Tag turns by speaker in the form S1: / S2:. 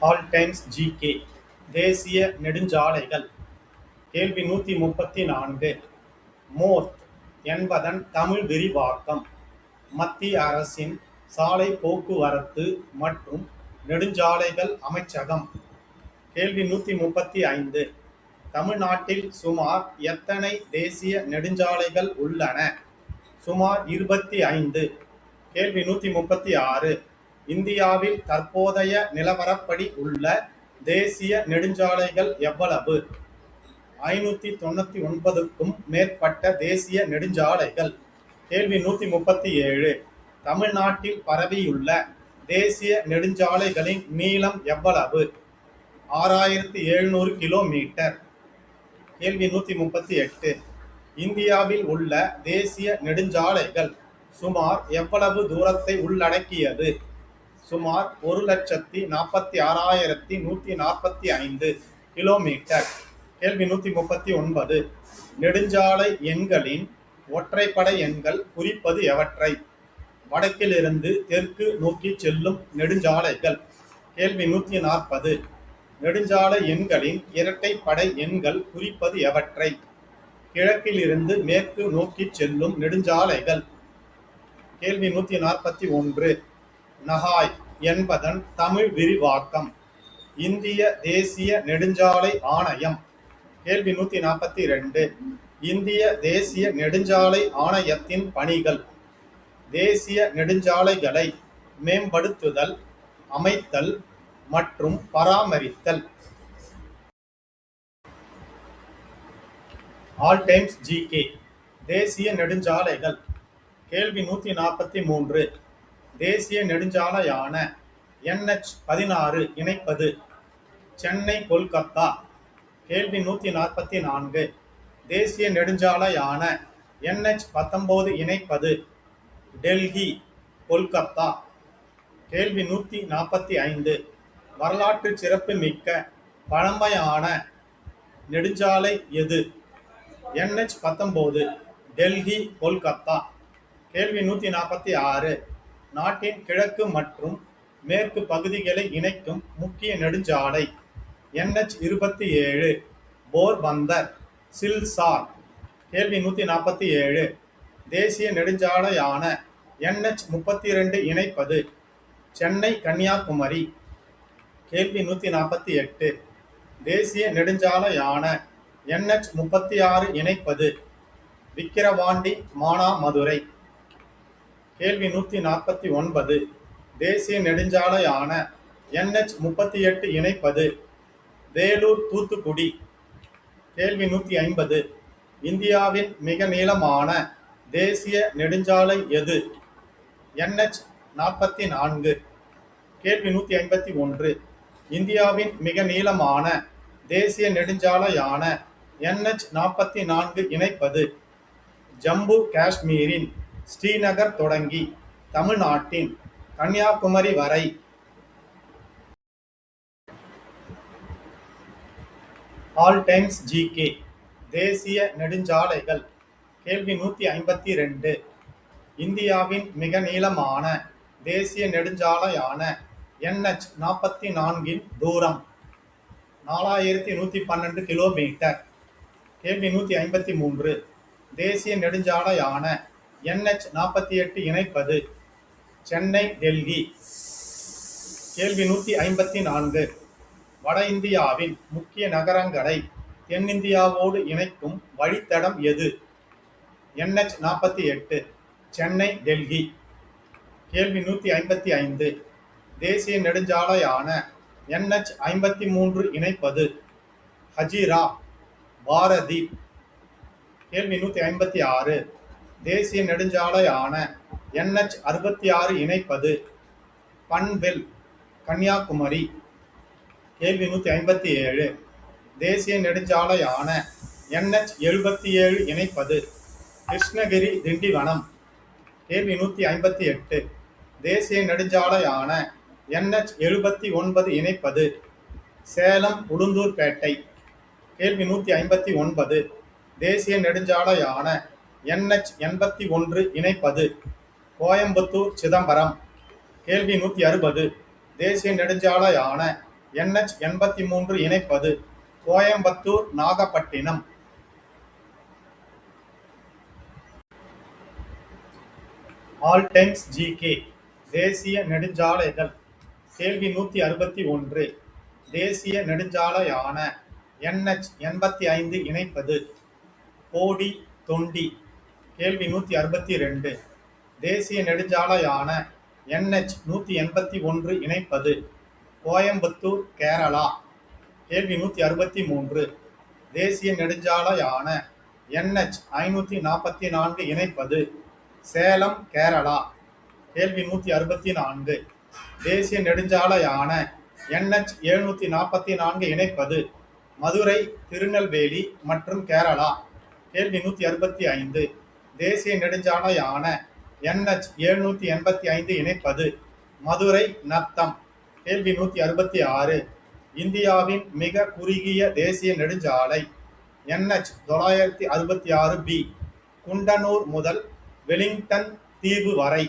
S1: All times GK தேசிய நெடுஞ்சாலைகள். கேள்வி 134. மோர்த் என்பதன் தமிழ் விரிவாக்கம். மத்திய அரசின் சாலை போக்குவரத்து மற்றும் நெடுஞ்சாலைகள் அமைச்சகம். கேள்வி 135. தமிழ்நாட்டில் சுமார் எத்தனை தேசிய நெடுஞ்சாலைகள் உள்ளன? சுமார் 25. கேள்வி 136. இந்தியாவில் தற்போதைய நிலவரப்படி உள்ள தேசிய நெடுஞ்சாலைகள் எவ்வளவு? 599க்கும் மேற்பட்ட தேசிய நெடுஞ்சாலைகள். கேள்வி 137. தமிழ்நாட்டில் பரவியுள்ள தேசிய நெடுஞ்சாலைகளின் நீளம் எவ்வளவு? 6700 கிலோமீட்டர். கேள்வி 138. இந்தியாவில் உள்ள தேசிய நெடுஞ்சாலைகள் சுமார் எவ்வளவு தூரத்தை உள்ளடக்கியது? சுமார் 1,46,145 கிலோமீட்டர். கேள்வி 139. நெடுஞ்சாலை எண்களின் ஒற்றைப்படை எண்கள் குறிப்பது எவற்றை? வடக்கிலிருந்து தெற்கு நோக்கி செல்லும் நெடுஞ்சாலைகள். கேள்வி 140. நெடுஞ்சாலை எண்களின் இரட்டைப்படை எண்கள் குறிப்பது எவற்றை? கிழக்கிலிருந்து மேற்கு நோக்கி செல்லும் நெடுஞ்சாலைகள். கேள்வி 141. நகாய் என்பதன் தமிழ் விரிவாக்கம். இந்திய தேசிய நெடுஞ்சாலை ஆணையம். கேள்வி 142. இந்திய தேசிய நெடுஞ்சாலை ஆணையத்தின் பணிகள். தேசிய நெடுஞ்சாலைகளை மேம்படுத்துதல், அமைத்தல் மற்றும் பராமரித்தல். ஆல் டைம்ஸ் ஜிகே தேசிய நெடுஞ்சாலைகள். கேள்வி 143. தேசிய நெடுஞ்சாலையான NH-16 இணைப்பது. சென்னை கொல்கத்தா. கேள்வி 144. தேசிய நெடுஞ்சாலையான NH-19 இணைப்பது. டெல்லி கொல்கத்தா. கேள்வி 145. வரலாற்று சிறப்பு மிக்க பழமையான நெடுஞ்சாலை எது? NH-19 டெல்லி கொல்கத்தா. கேள்வி 146. நாட்டின் கிழக்கு மற்றும் மேற்கு பகுதிகளை இணைக்கும் முக்கிய நெடுஞ்சாலை. NH-27 போர்பந்தர் சில்சார். கேள்வி 147. தேசிய நெடுஞ்சாலையான NH-32 இணைப்பது. சென்னை கன்னியாகுமரி. கேள்வி 148. தேசிய நெடுஞ்சாலையான NH-36 இணைப்பது. விக்கிரவாண்டி மானாமதுரை. கேள்வி 149. தேசிய நெடுஞ்சாலையான NH-38 இணைப்பது. வேலூர் தூத்துக்குடி. கேள்வி 150. இந்தியாவின் மிக நீளமான தேசிய நெடுஞ்சாலை எது? NH-44. கேள்வி 151. இந்தியாவின் மிக நீளமான தேசிய நெடுஞ்சாலையான NH-44 இணைப்பது. ஜம்மு காஷ்மீரின் ஸ்ரீநகர் தொடங்கி தமிழ்நாட்டின் கன்னியாகுமரி வரை. ஆல் டைம்ஸ் ஜிகே தேசிய நெடுஞ்சாலைகள். கேள்வி 152. இந்தியாவின் மிக நீளமான தேசிய நெடுஞ்சாலையான NH-44 தூரம் 4112 கிலோமீட்டர். கேள்வி 153. தேசிய நெடுஞ்சாலையான NH-48 இணைப்பது. சென்னை டெல்லி. கேள்வி 154. வட இந்தியாவின் முக்கிய நகரங்களை தென்னிந்தியாவோடு இணைக்கும் வழித்தடம் எது? NH-48 சென்னை டெல்லி. கேள்வி 155. தேசிய நெடுஞ்சாலையான NH-53 இணைப்பது. ஹஜிரா பாரதீப். கேள்வி 156. தேசிய நெடுஞ்சாலையான NH-66 இணைப்பது. பன்வெல் கன்னியாகுமரி. கேள்வி 157. தேசிய நெடுஞ்சாலையான NH-77 இணைப்பது. கிருஷ்ணகிரி திண்டிவனம். கேள்வி 158. தேசிய நெடுஞ்சாலையான NH-79 இணைப்பது. சேலம் உளுந்தூர்பேட்டை. கேள்வி 159. தேசிய நெடுஞ்சாலையான NH-81 இணைப்பது. கோயம்புத்தூர் சிதம்பரம். கேள்வி 160. தேசிய நெடுஞ்சாலையான NH 83 இணைப்பது Coimbatore Nagapattinam. All times GK தேசிய நெடுஞ்சாலைகள். கேள்வி 161. தேசிய நெடுஞ்சாலையான NH 85 இணைப்பது போடி தொண்டி. கேள்வி 162. தேசிய நெடுஞ்சாலையான NH 181 இணைப்பது கோயம்புத்தூர் கேரளா. கேள்வி 163. தேசிய நெடுஞ்சாலையான NH 544 இணைப்பது சேலம் கேரளா. கேள்வி 164. தேசிய நெடுஞ்சாலையான NH 744 இணைப்பது மதுரை திருநெல்வேலி மற்றும் கேரளா. கேள்வி 165. தேசிய நெடுஞ்சாலையான NH 785 இணைப்பது மதுரை நத்தம். கேள்வி 166. இந்தியாவின் மிக குறுகிய தேசிய நெடுஞ்சாலை NH 966B குண்டனூர் முதல் வெலிங்டன் தீவு வரை.